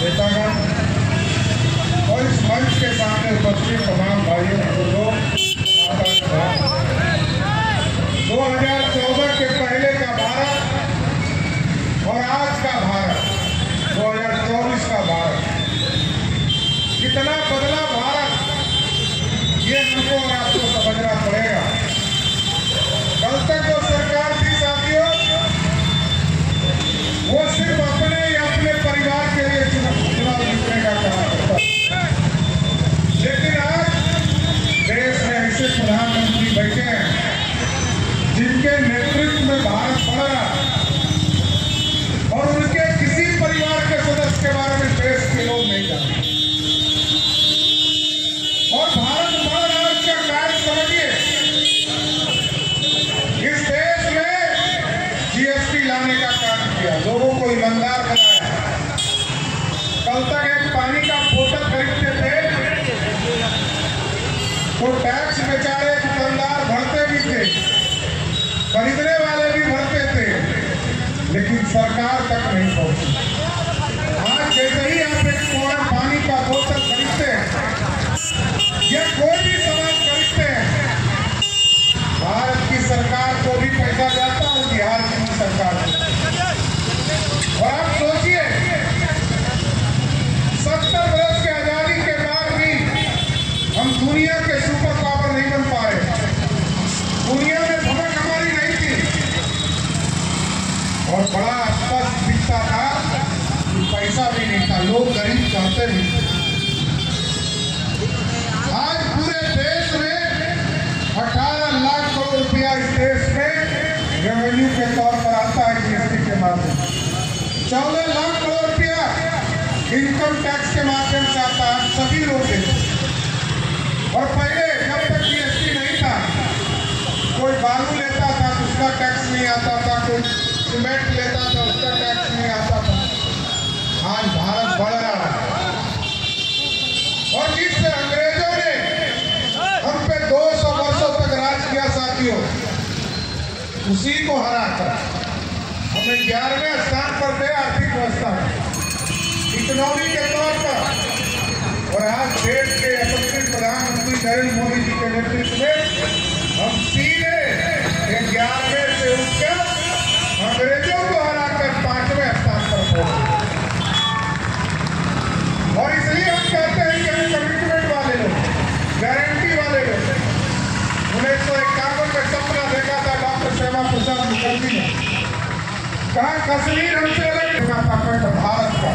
नेतागण और इस मंच के सामने उपस्थित तमाम भाइयों बुजुर्गों, 2014 के पहले का भारत और आज का भारत, 2024 का भारत, कितना बदला भारत, ये हमको और आपको समझना पड़ेगा। कल तक जो सरकार थी साथियों, वो सिर्फ अपने या अपने परिवार के लिए चुनाव जीतने का काम करता, लेकिन आज देश में ऐसे प्रधानमंत्री बैठे हैं जिनके नेतृत्व में भारत बढ़ रहा है और उनके किसी परिवार के सदस्य के बारे में देश के लोग नहीं जानते। और भारत बढ़ रहा है, इसका कारण समझिए, इस देश में जीएसटी लाने का काम किया, लोगों को ईमानदार बनाया। कल तक एक पानी का बोतल खरीदते थे तो टैक्स बेचारे दुकानदार भरते भी थे, खरीदने वाले भी भरते थे, लेकिन सरकार तक नहीं पहुंची। आज जैसे ही आप एक पानी का बोतल खरीदते हैं या कोई भी सामान खरीदते हैं, भारत की सरकार को भी पैसा जाता है, बिहार की सरकार को। और आप सोचिए, 70 वर्ष की आजादी के बाद भी हम दुनिया के सुपर पावर नहीं बन पा रहे। दुनिया में धमक हमारी नहीं थी और बड़ा स्पष्ट दिखता था कि पैसा भी नहीं था, लोग गरीब कहते भी थे। आज पूरे देश में 18 लाख करोड़ रुपया इस देश में रेवेन्यू के तौर पर आता है जीएसटी के माध्यम से। 14 लाख करोड़ रुपया इनकम टैक्स के माध्यम से आता है, सभी लोग देते। और पहले जब तक जीएसटी नहीं था, कोई बालू लेता था तो उसका टैक्स नहीं आता था, कोई सीमेंट लेता था उसका टैक्स नहीं आता था। आज भारत बढ़ रहा है और जिस अंग्रेजों ने हम पे 200 वर्षों तक राज किया साथियों, उसी को हरा कर हमें 11वें स्थान पर थे आर्थिक व्यवस्था में, इकोनॉमी के तौर पर। और आज देश के यशस्वी प्रधानमंत्री नरेंद्र मोदी जी के नेतृत्व में हम सीधे 11वें से उठकर अंग्रेजों को हराकर 5वें स्थान पर पहुंचे। और इसलिए हम कहते हैं कि हम कमिटमेंट वाले लोग, गारंटी वाले लोग। 1951 में सपना देखा था डॉक्टर श्यामा प्रसाद मुखर्जी ने, कहा कश्मीर हमसे अलग था भारत का।